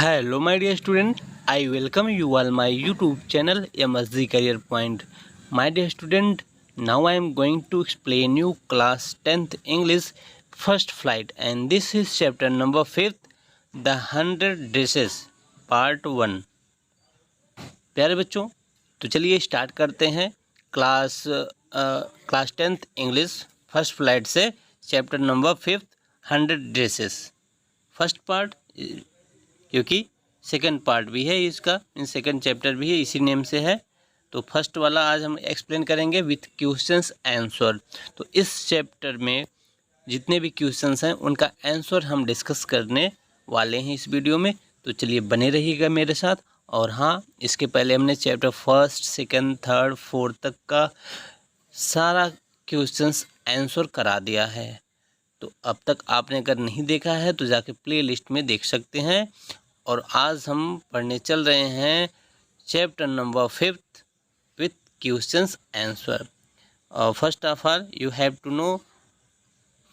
Hello my dear student, I welcome you all my YouTube channel MSG Career Point. My dear student, now I am going to explain you class 10th English first flight and this is chapter number 5th, The 100 Dresses Part 1. प्यारे बच्चों, तो चलिए start करते हैं class 10th English first flight से chapter number 5th 100 dresses first part, क्योंकि second part भी है इसका, इन सेकंड चैप्टर भी है, इसी नेम से है। तो फर्स्ट वाला आज हम एक्सप्लेन करेंगे विथ क्वेश्चंस आंसर। तो इस चैप्टर में जितने भी क्वेश्चंस हैं उनका आंसर हम डिस्कस करने वाले हैं इस वीडियो में। तो चलिए बने रहिएगा मेरे साथ। और हाँ, इसके पहले हमने chapter first, second, third, fourth तक का सारा क्वेश्चंस आंसर करा दिया है। तो अब तक आपने अगर नहीं देखा है तो जाके प्ले लिस्ट में देख सकते हैं। और आज हम पढ़ने चल रहे हैं chapter number 5th with questions answer. First of all you have to know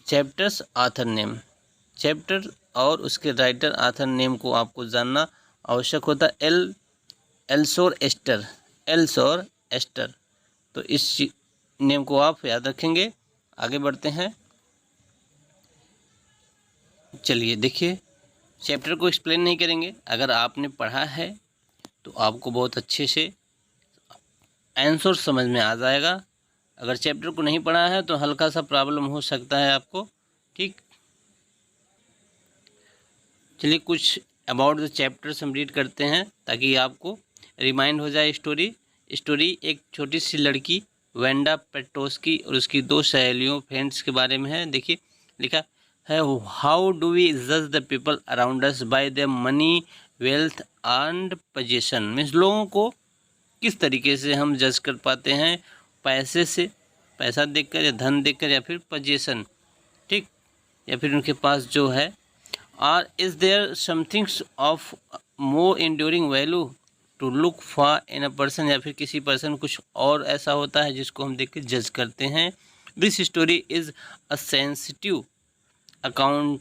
chapters author name. Chapter और उसके राइटर ऑथर नेम को आपको जानना आवश्यक होता है। एल्सोर एस्टर। तो इस नेम को आप याद रखेंगे। आगे बढ़ते हैं। चलिए देखिए, चैप्टर को एक्सप्लेन नहीं करेंगे। अगर आपने पढ़ा है तो आपको बहुत अच्छे से आंसर समझ में आ जाएगा। अगर चैप्टर को नहीं पढ़ा है तो हल्का सा प्रॉब्लम हो सकता है आपको, ठीक। चलिए कुछ अबाउट द चैप्टर्स हम रीड करते हैं ताकि आपको रिमाइंड हो जाए। स्टोरी एक छोटी सी लड़की वेंडा पेट्रोस्की और उसकी दो सहेलियों फ्रेंड्स के बारे में है। देखिए लिखा है, हाउ डू वी जज the people around us bye their money, wealth and position. Means लोगों को किस तरीके से हम जज कर पाते हैं, पैसे से, पैसा देखकर या धन देखकर या फिर पोजीशन, ठीक, या फिर उनके पास जो है। और is there somethings of more enduring value to look for in a person, या फिर किसी पर्सन कुछ और ऐसा होता है जिसको हम देख के जज करते हैं। This story is a sensitive account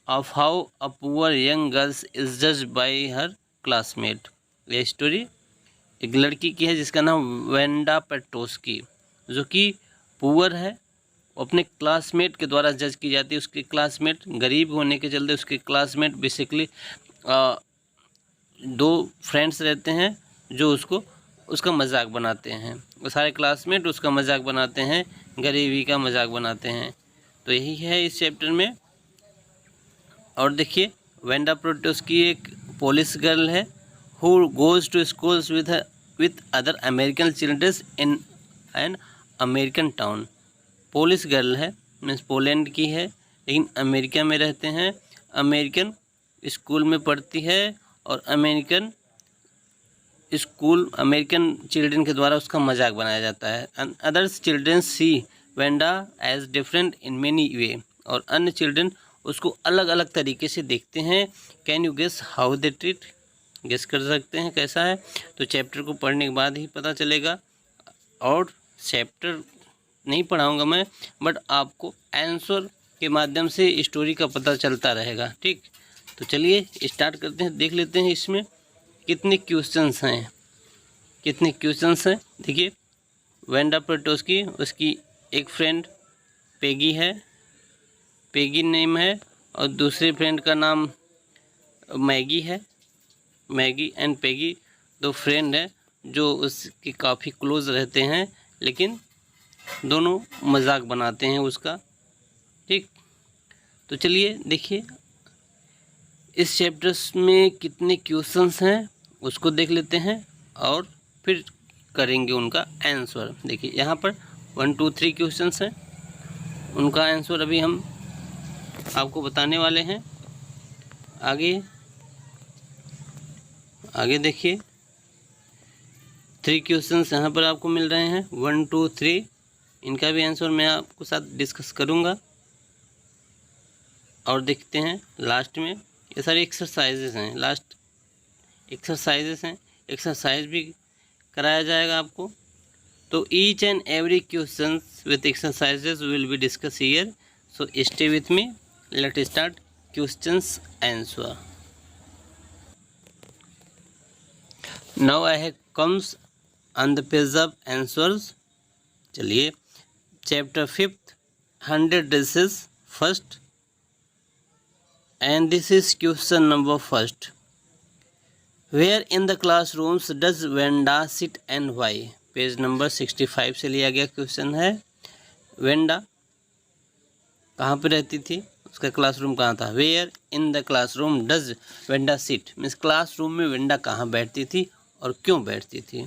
of how a poor young girls is judged bye her classmate. यह स्टोरी एक लड़की की है जिसका नाम वेंडा पेट्रोस्की, जो कि पुअर है, अपने क्लासमेट के द्वारा जज की जाती है। उसके क्लासमेट गरीब होने के चलते उसके क्लासमेट बेसिकली दो फ्रेंड्स रहते हैं जो उसका मजाक बनाते हैं। वो सारे क्लासमेट उसका मजाक बनाते हैं, गरीबी का मजाक बनाते हैं। तो यही है इस चैप्टर में। और देखिए, वेंडा पेट्रोस्की एक पोलिश गर्ल है who goes to schools with other American children in an American town. Polish girl है, मीन्स पोलैंड की है, लेकिन अमेरिका में रहते हैं। अमेरिकन स्कूल में पढ़ती है और अमेरिकन चिल्ड्रन के द्वारा उसका मजाक बनाया जाता है। Others children see Wanda as different in many way. और अन्य चिल्ड्रन उसको अलग अलग तरीके से देखते हैं। Can you guess how they treat. Guess कर सकते हैं कैसा है। तो चैप्टर को पढ़ने के बाद ही पता चलेगा। और चैप्टर नहीं पढ़ाऊंगा मैं, बट आपको आंसर के माध्यम से स्टोरी का पता चलता रहेगा, ठीक। तो चलिए स्टार्ट करते हैं, देख लेते हैं इसमें कितने क्वेश्चंस हैं। देखिए, वेंडा पेट्रोस्की, उसकी एक फ्रेंड पेगी है, पेगी नेम है, और दूसरे फ्रेंड का नाम मैगी है। मैगी एंड पेगी दो फ्रेंड हैं जो उसके काफ़ी क्लोज रहते हैं, लेकिन दोनों मजाक बनाते हैं उसका, ठीक। तो चलिए देखिए इस चैप्टर्स में कितने क्वेश्चंस हैं उसको देख लेते हैं और फिर करेंगे उनका आंसर। देखिए यहाँ पर 1 2 3 क्वेश्चंस हैं, उनका आंसर अभी हम आपको बताने वाले हैं। आगे देखिए 3 क्वेश्चंस यहाँ पर आपको मिल रहे हैं, 1 2 3। इनका भी आंसर मैं आपको साथ डिस्कस करूँगा। और देखते हैं लास्ट में, ये सारे एक्सरसाइजेस हैं, लास्ट एक्सरसाइजेस हैं, एक्सरसाइज भी कराया जाएगा आपको। तो each and every question with exercises will be discuss here. So stay with me, let start questions answer. Now I have comes on the page of answers. चलिए, chapter 5th 100 dresses first, and this is question number first. Where in the classrooms does Wanda sit and why. Page number 65 से लिया गया question है। Wanda कहाँ पे रहती थी, उसका क्लासरूम कहाँ था। Where in the classroom does Wanda sit, means classroom में वेंडा कहाँ बैठती थी और क्यों बैठती थी।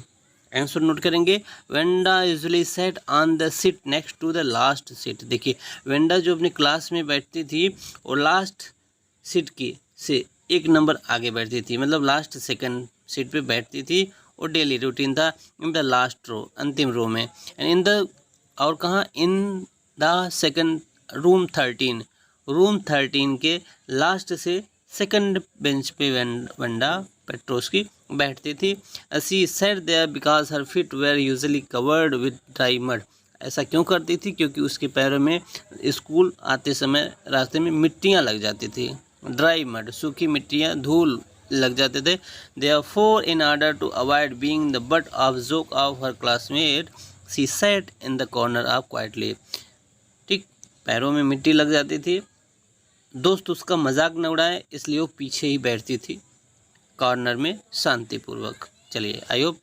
आंसर नोट करेंगे। Wanda usually sat on the seat next to the last seat. देखिए, वेंडा जो अपनी क्लास में बैठती थी वो लास्ट सीट की से एक नंबर आगे बैठती थी, मतलब लास्ट सेकंड सीट पे बैठती थी। और डेली रूटीन था इन द लास्ट रो, अंतिम रो में। एंड इन द, और कहाँ, in the second room 13, room 13 के लास्ट से सेकंड बेंच पे वेंडा पेट्रोस्की बैठती थी। She sat there because her feet were usually covered with dry mud. ऐसा क्यों करती थी, क्योंकि उसके पैरों में स्कूल आते समय रास्ते में मिट्टियाँ लग जाती थी, ड्राई मड, सूखी मिट्टियाँ, धूल लग जाते थे। Therefore in order to avoid being the butt of joke of her classmate she sat in the corner of quietly. ठीक, पैरों में मिट्टी लग जाती थी, दोस्त उसका मजाक न उड़ाए इसलिए वो पीछे ही बैठती थी कॉर्नर में शांतिपूर्वक। चलिए, आई होप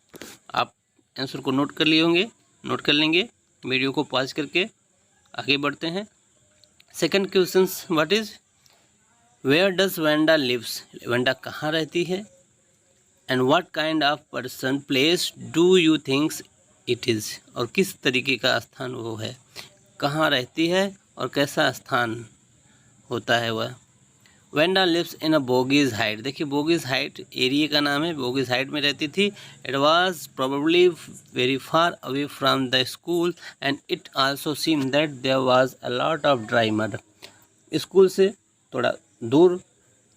आप आंसर को नोट कर लिए होंगे, नोट कर लेंगे। वीडियो को पॉज करके आगे बढ़ते हैं। Second question, what is where does Wanda lives. Wanda कहाँ रहती है। And what kind of person place do you thinks it is. और किस तरीके का स्थान वो है, कहाँ रहती है और कैसा स्थान होता है वह। Wanda lives in a Boggins Heights. देखिए, बोगीज हाइट एरिया का नाम है, बोगीज हाइट में रहती थी। It was probably very far away from the school and it also seem that there was a lot of dry mud. School से थोड़ा दूर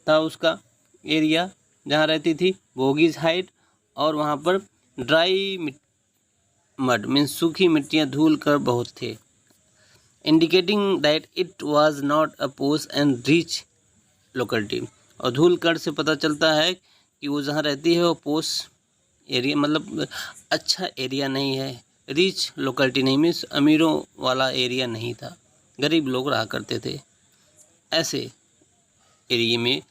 था उसका एरिया जहाँ रहती थी, बोगीज हाइट, और वहाँ पर ड्राई मड मीन्स सूखी मिट्टियाँ धूल कर बहुत थे, indicating that it was not a post and rich locality. और धूल कण से पता चलता है कि वो जहाँ रहती है वो पोस्ट एरिया, मतलब अच्छा एरिया नहीं है, रिच लोकेलिटी नहीं, मीन्स अमीरों वाला एरिया नहीं था, गरीब लोग रहा करते थे, ऐसे एरिया में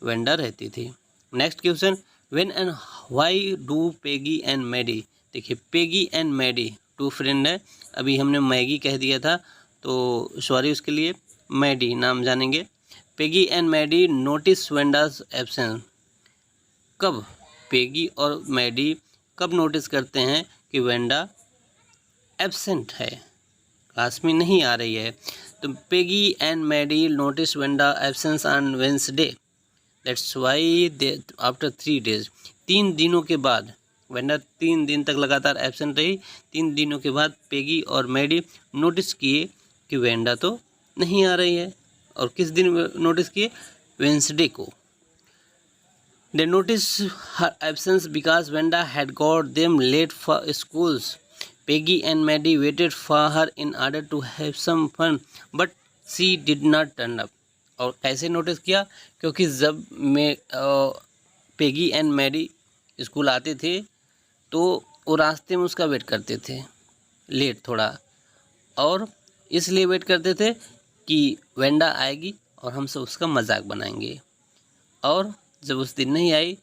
वेंडा रहती थी। Next question, when and why do Peggy and Maddie. देखिए, Peggy and Maddie two friend है, अभी हमने मैगी कह दिया था तो सॉरी उसके लिए, मैडी नाम जानेंगे। Peggy and Maddie notice Wanda's absence. कब पेगी और मैडी कब नोटिस करते हैं कि वेंडा एब्सेंट है, क्लास में नहीं आ रही है। तो Peggy and Maddie notice Wanda absence on Wednesday, that's why they after 3 days। 3 दिनों के बाद वेंडा 3 दिन तक लगातार एब्सेंट रही। 3 दिनों के बाद पेगी और मैडी नोटिस किए कि वेंडा तो नहीं आ रही है। और किस दिन नोटिस किए, वेंसडे को। They notice her absence because Wanda had got them late for schools. Peggy and Maddie waited for her in order to have some fun but she did not turn up. और कैसे notice किया, क्योंकि जब मैं Peggy and Maddie school आते थे तो वो रास्ते में उसका वेट करते थे, लेट थोड़ा, और इसलिए वेट करते थे कि वेंडा आएगी और हम सब उसका मजाक बनाएंगे। और जब उस दिन नहीं आई,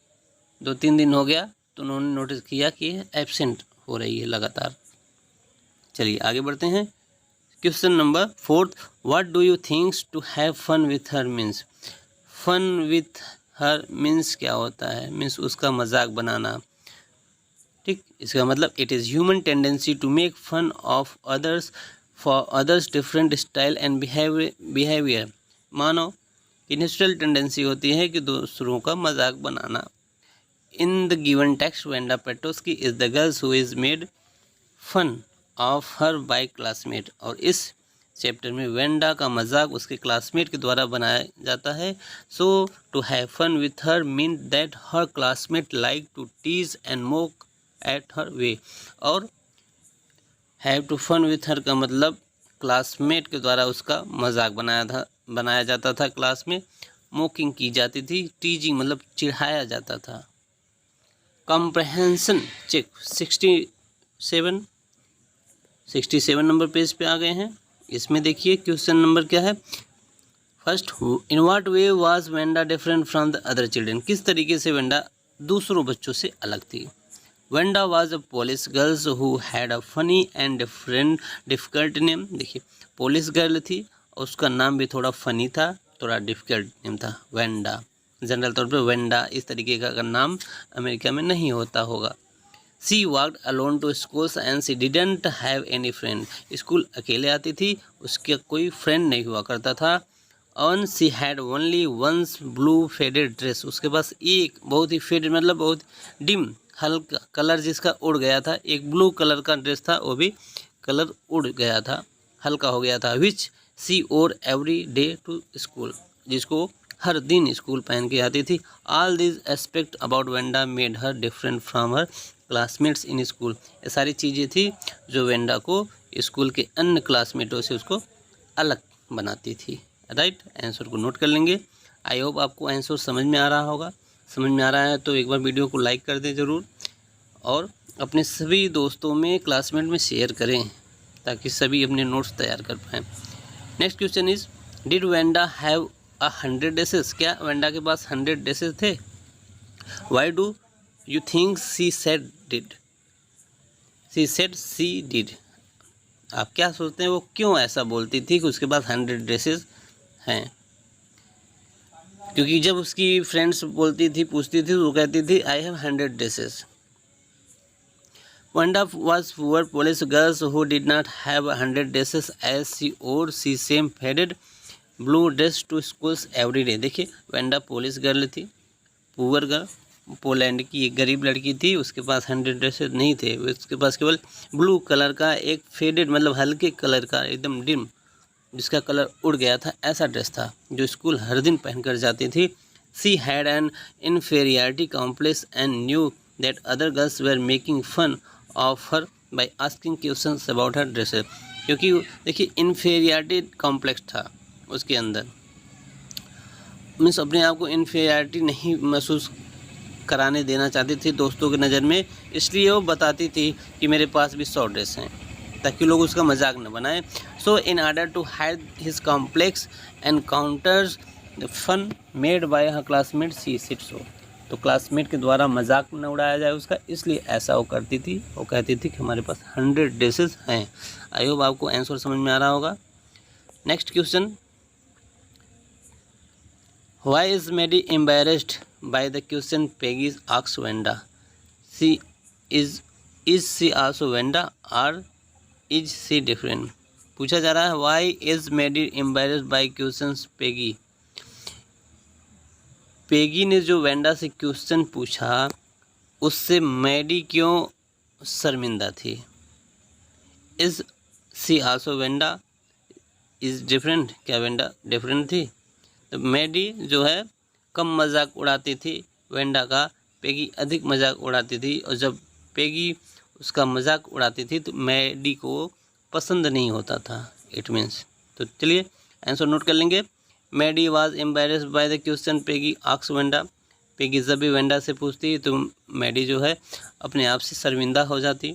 2-3 दिन हो गया, तो उन्होंने नोटिस किया कि एब्सेंट हो रही है लगातार। चलिए आगे बढ़ते हैं। Question number 4, what do you thinks to have fun with her means. Fun with her means क्या होता है, मीन्स उसका मजाक बनाना। ठीक, इसका मतलब it is human tendency to make fun of others for others different style and behaviour. मानो कि नेचुरल टेंडेंसी होती है कि दूसरों का मजाक बनाना। In the given text Wanda Petronski is the girls who is made fun of her by classmate. और इस चैप्टर में वेंडा का मजाक उसके क्लासमेट के द्वारा बनाया जाता है। So to have fun with her mean that her classmate like to tease and mock at her way. और have to fun with her का मतलब क्लासमेट के द्वारा उसका मजाक बनाया जाता था क्लास में, मोकिंग की जाती थी, टीजिंग मतलब चिढ़ाया जाता था। कॉम्प्रहेंशन चेक 67 नंबर पेज पे आ गए हैं। इसमें देखिए क्वेश्चन नंबर क्या है। First, in what way was Wanda different from the other children, किस तरीके से वेंडा दूसरों बच्चों से अलग थी। Wanda was a Polish girls who had a funny and difficult name. देखिए पोलिश गर्ल थी और उसका नाम भी थोड़ा फनी था, थोड़ा डिफिकल्ट नेम था वेंडा। जनरल तौर पे वेंडा इस तरीके का नाम अमेरिका में नहीं होता होगा। She walked alone to schools and she didn't have any friend, school अकेले आती थी, उसके कोई फ्रेंड नहीं हुआ करता था। On she had only once blue faded dress, उसके पास एक बहुत ही फेडेड मतलब बहुत डिम हल्का कलर जिसका उड़ गया था, एक ब्लू कलर का ड्रेस था, वो भी कलर उड़ गया था, हल्का हो गया था। विच सी ओर एवरी डे टू स्कूल, जिसको हर दिन स्कूल पहन के आती थी। All this aspect about Wanda made her different from her classmates in school, ये सारी चीज़ें थी जो वेंडा को स्कूल के अन्य क्लासमेटों से उसको अलग बनाती थी। राइट, आंसर को नोट कर लेंगे। आई होप आपको आंसर समझ में आ रहा होगा। समझ में आ रहा है तो एक बार वीडियो को लाइक कर दें ज़रूर, और अपने सभी दोस्तों में क्लासमेट में शेयर करें ताकि सभी अपने नोट्स तैयार कर पाएँ। Next question is, did Wanda have 100 dresses, क्या वेंडा के पास 100 डेसेस थे। Why do you think she said did, she said she did, आप क्या सोचते हैं वो क्यों ऐसा बोलती थी कि उसके पास 100 ड्रेसेस हैं। क्योंकि जब उसकी फ्रेंड्स बोलती थी पूछती थी तो वो कहती थी I have 100 dresses. Wanda was poor Polish girls who did not have 100 dresses as she wore she same faded blue dress to schools every day। देखिए वेंडा पोलिश गर्ल थी, पुअर गर्ल, पोलैंड की एक गरीब लड़की थी, उसके पास 100 dresses नहीं थे, उसके पास केवल ब्लू कलर का एक फेडेड मतलब हल्के कलर का एकदम डिम जिसका कलर उड़ गया था ऐसा ड्रेस था जो स्कूल हर दिन पहनकर जाती थी। She had an inferiority complex and knew that other girls were making fun of her by asking questions about her dresses, क्योंकि देखिए इन्फीरियरिटी कॉम्प्लेक्स था उसके अंदर, मीन्स अपने आप को इन्फीरियरिटी नहीं महसूस कराने देना चाहती थी दोस्तों की नज़र में, इसलिए वो बताती थी कि मेरे पास भी 100 ड्रेस हैं ताकि लोग उसका मजाक न बनाएं। So in order to hide his complex and counters the fun made by her classmate she sit so, तो क्लासमेट के द्वारा मजाक न उड़ाया जाए उसका, इसलिए ऐसा वो करती थी। वो कहती थी कि हमारे पास 100 ड्रेसेस हैं। आई होप आपको आंसर समझ में आ रहा होगा। Next question, why is Maddie embarrassed by the question Peggy asks Wanda, she is she also Wanda और इज सी डिफरेंट, पूछा जा रहा है why is Maddie embarrassed by questions Peggy. Peggy ने जो वेंडा से क्वेश्चन पूछा उससे मेडी क्यों शर्मिंदा थी। Is she also Wanda is different, क्या वेंडा डिफरेंट थी। तो मेडी जो है कम मजाक उड़ाती थी वेंडा का, पेगी अधिक मजाक उड़ाती थी, और जब पेगी उसका मजाक उड़ाती थी तो मेडी को पसंद नहीं होता था, इट मीन्स। तो चलिए आंसर नोट कर लेंगे। Maddie was embarrassed by the question Peggy asks Wanda, Peggy जब भी वेंडा से पूछती तो मेडी जो है अपने आप से शर्मिंदा हो जाती।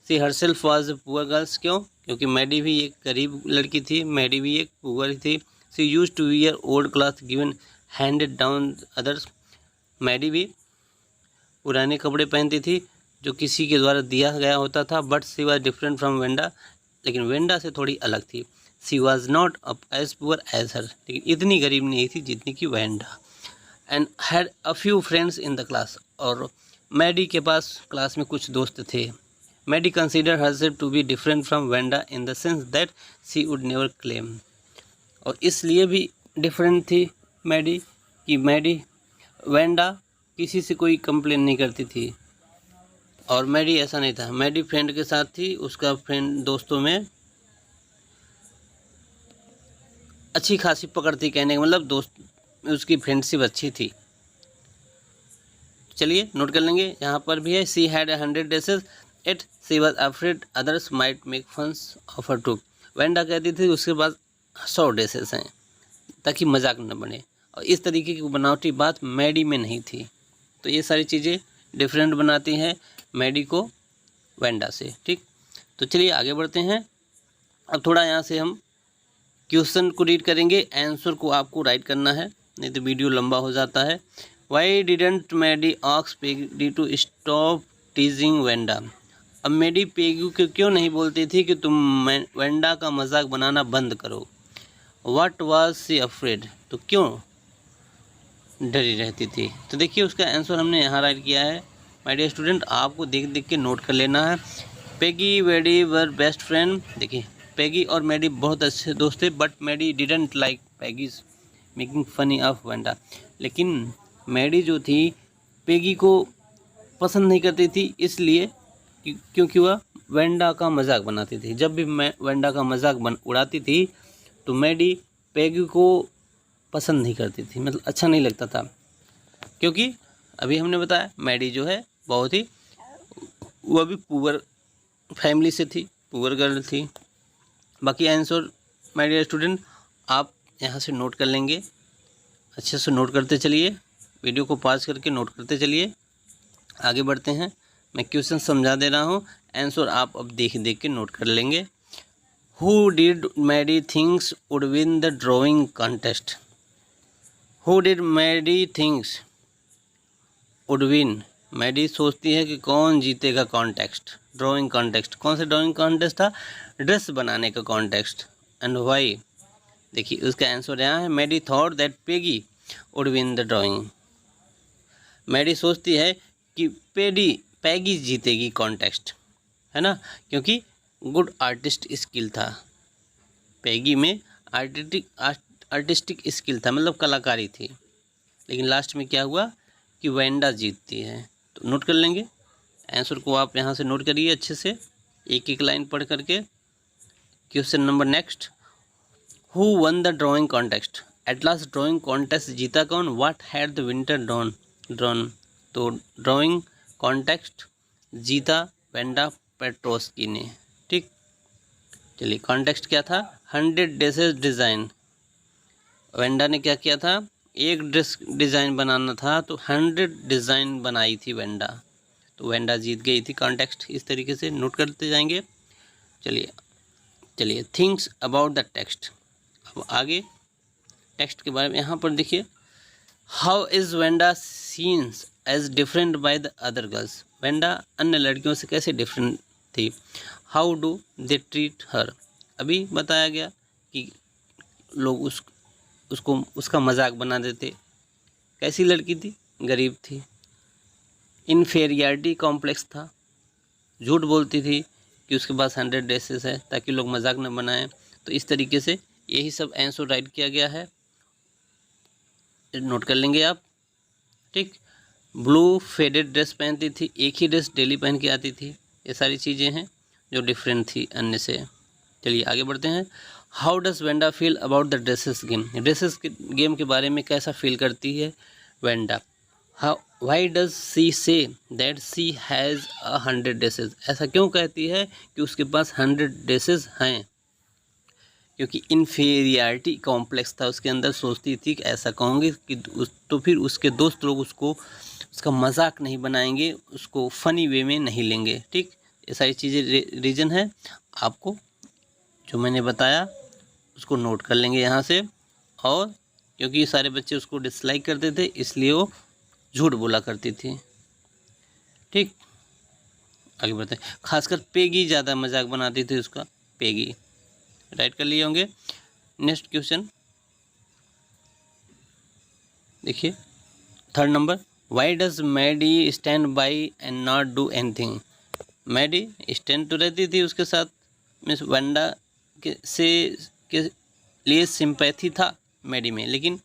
सी हरसेल्फ वाज पुअर गर्ल्स, क्यों, क्योंकि मेडी भी एक गरीब लड़की थी, मेडी भी एक पुअर थी। She use to wear old cloth given handed down others, Maddie भी पुराने कपड़े पहनती थी जो किसी के द्वारा दिया गया होता था। But she was different from Wanda, लेकिन वेंडा से थोड़ी अलग थी। She was not up as poor as her, लेकिन इतनी गरीब नहीं थी जितनी की Wanda. And had a few friends in the class, और मेडी के पास क्लास में कुछ दोस्त थे। Maddie consider herself to be different from Wanda in the sense that she would never claim, और इसलिए भी डिफरेंट थी मेडी कि मेडी वेंडा किसी से कोई कंप्लेन नहीं करती थी, और मेडी ऐसा नहीं था। मेडी फ्रेंड के साथ थी, उसका फ्रेंड दोस्तों में अच्छी खासी पकड़ थी, कहने का मतलब दोस्त उसकी फ्रेंडशिप अच्छी थी। चलिए नोट कर लेंगे, यहाँ पर भी है she had 100 dresses at she was afraid others might make funs of her too, Wanda कहती थी उसके पास 100 ड्रेसेस हैं ताकि मजाक न बने, और इस तरीके की बनावटी बात मेडी में नहीं थी। तो ये सारी चीज़ें डिफरेंट बनाती है मैडी को वेंडा से। ठीक, तो चलिए आगे बढ़ते हैं। अब थोड़ा यहाँ से हम क्वेश्चन को रीड करेंगे, आंसर को आपको राइट करना है, नहीं तो वीडियो लंबा हो जाता है। Why didn't Maddie ask Peggy to stop teasing Wanda. अब मैडी पेगी को क्यों नहीं बोलती थी कि तुम वेंडा का मजाक बनाना बंद करो। व्हाट वाज सी अफ्रेड, तो क्यों डरी रहती थी। तो देखिए उसका आंसर हमने यहाँ राइट किया है। माय डियर स्टूडेंट, आपको देख देख के नोट कर लेना है। Peggy Maddie were best friend. देखिए पेगी और मैडी बहुत अच्छे दोस्त थे, but Maddie didn't like Peggy's making funny of Wanda. लेकिन मैडी जो थी पेगी को पसंद नहीं करती थी, इसलिए क्योंकि वह वेंडा का मजाक बनाती थी। जब भी वेंडा का मजाक उड़ाती थी तो मैडी पेगी को पसंद नहीं करती थी, मतलब अच्छा नहीं लगता था, क्योंकि अभी हमने बताया मैडी जो है बहुत ही, वह भी पुअर फैमिली से थी, पुअर गर्ल थी। बाकी आंसर माय डियर स्टूडेंट आप यहाँ से नोट कर लेंगे, अच्छे से नोट करते चलिए, वीडियो को पॉज करके नोट करते चलिए। आगे बढ़ते हैं, मैं क्वेश्चन समझा दे रहा हूँ, आंसर आप अब देख देख के नोट कर लेंगे। Who did Maddie thinks would win the drawing contest? Who did Maddie thinks would win? Maddie सोचती है कि कौन जीतेगा कॉन्टेस्ट, ड्राइंग कॉन्टेस्ट। कौन सा ड्राइंग कॉन्टेस्ट था? ड्रेस बनाने का कॉन्टेस्ट। एंड वाई, देखिए उसका आंसर यहाँ है, Maddie thought that Peggy would win the drawing. Maddie सोचती है कि पैगी जीतेगी कॉन्टेस्ट, है ना, क्योंकि गुड आर्टिस्ट स्किल था पैगी में, आर्टिस्टिक स्किल था, मतलब कलाकारी थी। लेकिन लास्ट में क्या हुआ कि वेंडा जीतती है। तो नोट कर लेंगे, आंसर को आप यहाँ से नोट करिए अच्छे से, एक एक लाइन पढ़ करके। Question number next, who one the drawing contest. At last drawing contest जीता कौन? What had the winter drawn. तो ड्राइंग कॉन्टेस्ट जीता वेंडा पेट्रोस्की ने। ठीक, चलिए कॉन्टेक्स्ट क्या था? 100 ड्रेसेस डिज़ाइन। वेंडा ने क्या किया था? एक ड्रेस डिज़ाइन बनाना था, तो 100 डिज़ाइन बनाई थी वेंडा, तो वेंडा जीत गई थी। कॉन्टेक्स्ट इस तरीके से नोट करते जाएंगे। चलिए थिंक्स अबाउट द टेक्स्ट। अब आगे टेक्स्ट के बारे में यहाँ पर देखिए, how is Wanda seens as different by the other girls. Wanda अन्य लड़कियों से कैसे डिफरेंट थी? How do they treat her. अभी बताया गया कि लोग उसको उसका मजाक बना देते। कैसी लड़की थी? गरीब थी। इन्फेरियरिटी कॉम्प्लेक्स था, झूठ बोलती थी कि उसके पास 100 ड्रेसेस है ताकि लोग मजाक न बनाएं। तो इस तरीके से यही सब आंसर राइट किया गया है, नोट कर लेंगे आप। ठीक, ब्लू फेडेड ड्रेस पहनती थी, एक ही ड्रेस डेली पहन के आती थी। ये सारी चीज़ें हैं जो डिफरेंट थी अन्य से। चलिए आगे बढ़ते हैं। How does Wanda feel about the dresses game. Dresses के गेम के बारे में कैसा फील करती है Wanda? How why does she say that C has 100 dresses. ऐसा क्यों कहती है कि उसके पास 100 ड्रेसेस हैं? क्योंकि इन्फीरियरिटी कॉम्प्लेक्स था उसके अंदर, सोचती थी कि ऐसा कहूँगी कि तो फिर उसके दोस्त लोग उसका मजाक नहीं बनाएंगे, उसको फ़नी वे में नहीं लेंगे। ठीक, ये सारी चीज़ें रीज़न है, आपको जो मैंने बताया उसको नोट कर लेंगे यहाँ से। और क्योंकि ये सारे बच्चे उसको डिसलाइक करते थे, इसलिए वो झूठ बोला करती थी। ठीक, आगे बढ़ते हैं। खासकर पेगी ज़्यादा मजाक बनाती थी उसका, पेगी। राइट कर लिए होंगे। नेक्स्ट क्वेश्चन देखिए, third number, why does Maddie stand by and not do anything. Maddie stand तो रहती थी उसके साथ, मिस वेंडा के लिए सिंपैथी था मैडी में, लेकिन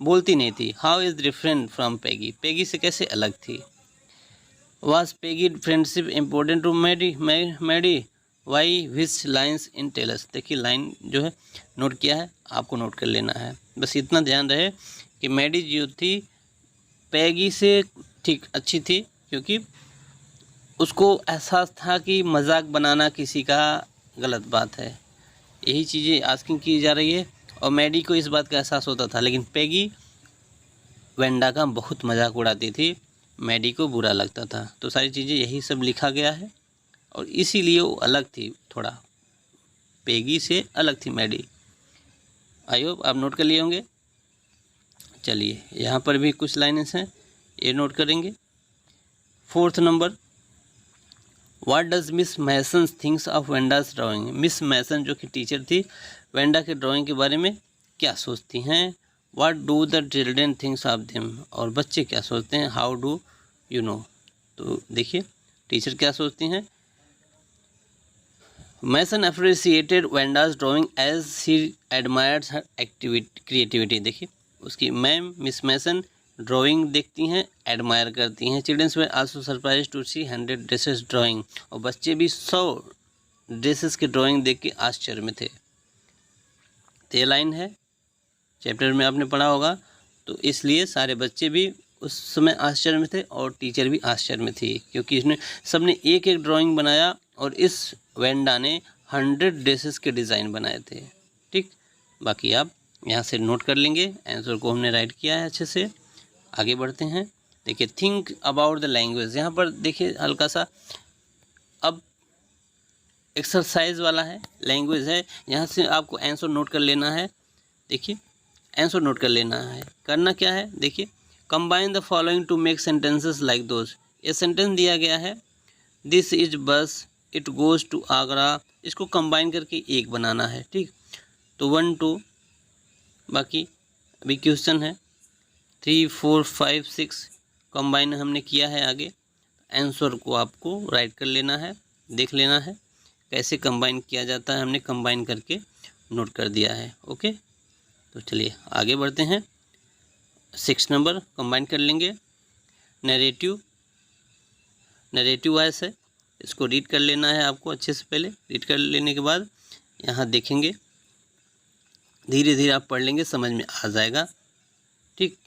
बोलती नहीं थी। How is different from Peggy. Peggy से कैसे अलग थी? Was Peggy friendship important to Maddie why which lines in tellers. देखिए लाइन जो है नोट किया है, आपको नोट कर लेना है। बस इतना ध्यान रहे कि मैडी जो थी पेगी से ठीक अच्छी थी, क्योंकि उसको एहसास था कि मजाक बनाना किसी का गलत बात है। यही चीज़ें आस्किंग की जा रही है, और मैडी को इस बात का एहसास होता था। लेकिन पेगी वेंडा का बहुत मजाक उड़ाती थी, मैडी को बुरा लगता था। तो सारी चीज़ें यही सब लिखा गया है और इसीलिए वो अलग थी, थोड़ा पेगी से अलग थी मैडी। आई होप आप नोट कर लिए होंगे। चलिए यहाँ पर भी कुछ लाइनें हैं, ये नोट करेंगे। 4th number, what does Miss Mason thinks of Wanda's drawing. Miss Mason जो कि टीचर थी, वेंडा के ड्राइंग के बारे में क्या सोचती हैं। What do the children thinks of them, और बच्चे क्या सोचते हैं। How do you know. तो देखिए टीचर क्या सोचती हैं। Mason appreciated Wanda's drawing as he admires her creativity. देखिए उसकी मैम मिस मैसन ड्राइंग देखती हैं, एडमायर करती हैं। Childrens were also surprise to see 100 dresses drawing, और बच्चे भी 100 ड्रेसेस की ड्राइंग देख के आश्चर्य में थे। तो ये लाइन है, चैप्टर में आपने पढ़ा होगा। तो इसलिए सारे बच्चे भी उस समय आश्चर्य में थे और टीचर भी आश्चर्य में थी, क्योंकि इसने सबने एक एक ड्राइंग बनाया और इस वेंडा ने 100 ड्रेसेस के डिज़ाइन बनाए थे। ठीक, बाकी आप यहाँ से नोट कर लेंगे। आंसर को हमने राइट किया है अच्छे से। आगे बढ़ते हैं। देखिए थिंक अबाउट द लैंग्वेज, यहाँ पर देखिए हल्का सा अब एक्सरसाइज वाला है, लैंग्वेज है। यहाँ से आपको आंसर नोट कर लेना है। देखिए आंसर नोट कर लेना है। करना क्या है, देखिए combine the following to make sentences like those. ये सेंटेंस दिया गया है, this is bus, it goes to Agra. इसको कंबाइन करके एक बनाना है। ठीक, तो 1 2, बाकी अभी क्वेश्चन है 3 4 5 6 कंबाइन हमने किया है। आगे आंसर को आपको राइट कर लेना है, देख लेना है कैसे कंबाइन किया जाता है। हमने कंबाइन करके नोट कर दिया है। ओके, तो चलिए आगे बढ़ते हैं। 6 नंबर कंबाइन कर लेंगे। नैरेटिव, नैरेटिव वॉइस है, इसको रीड कर लेना है आपको अच्छे से। पहले रीड कर लेने के बाद यहाँ देखेंगे, धीरे धीरे आप पढ़ लेंगे, समझ में आ जाएगा। ठीक,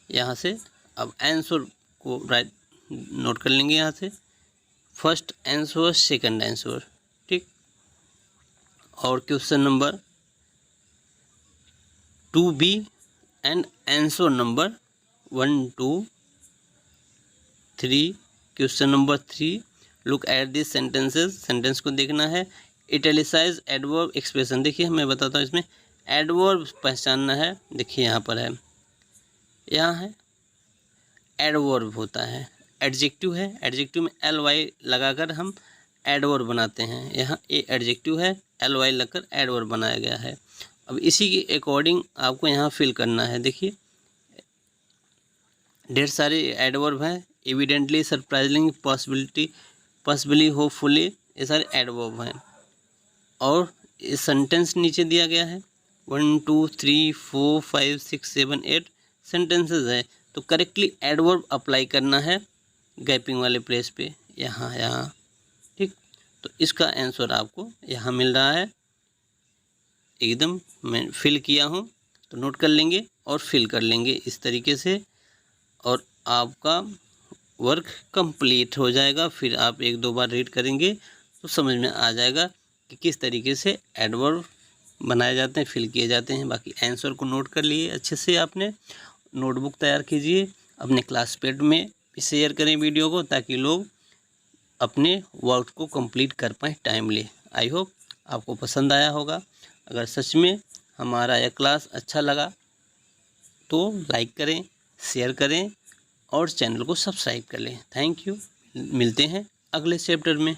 यहाँ से अब आंसर को राइट नोट कर लेंगे। यहाँ से फर्स्ट आंसर, सेकंड आंसर। ठीक, और question number 2B and answer number 1 2 3। Question number 3, look at this sentences, sentence को देखना है। इटैलिसाइज एडवर्ब एक्सप्रेशन, देखिए मैं बताता हूँ इसमें एडवर्ब पहचानना है। देखिए यहाँ पर है, यहाँ है एडवर्ब होता है, एडजेक्टिव है, एडजेक्टिव में ly लगाकर हम एडवर्ब बनाते हैं। यहाँ ए एडजेक्टिव है, ly लगकर एडवर्ब बनाया गया है। अब इसी के अकॉर्डिंग आपको यहाँ फिल करना है। देखिए ढेर सारे एडवर्ब हैं, evidently, surprising, possibility, possibly, hopefully, ये सारे एडवर्ब हैं। और ये सेंटेंस नीचे दिया गया है 1 2 3 4 5 6 7 8 सेंटेंसेस है। तो करेक्टली एडवर्ब अप्लाई करना है गैपिंग वाले प्लेस पे, यहाँ यहाँ। ठीक, तो इसका आंसर आपको यहाँ मिल रहा है। एकदम मैं फिल किया हूँ, तो नोट कर लेंगे और फिल कर लेंगे इस तरीके से, और आपका वर्क कंप्लीट हो जाएगा। फिर आप 1-2 बार रीड करेंगे तो समझ में आ जाएगा कि किस तरीके से एडवर्ब बनाए जाते हैं, फिल किए जाते हैं। बाकी आंसर को नोट कर लिए अच्छे से आपने। नोटबुक तैयार कीजिए, अपने क्लासमेट में शेयर करें वीडियो को, ताकि लोग अपने वर्क को कंप्लीट कर पाएँ टाइमली। आई होप आपको पसंद आया होगा। अगर सच में हमारा यह क्लास अच्छा लगा तो लाइक करें, शेयर करें और चैनल को सब्सक्राइब कर लें। थैंक यू, मिलते हैं अगले चैप्टर में।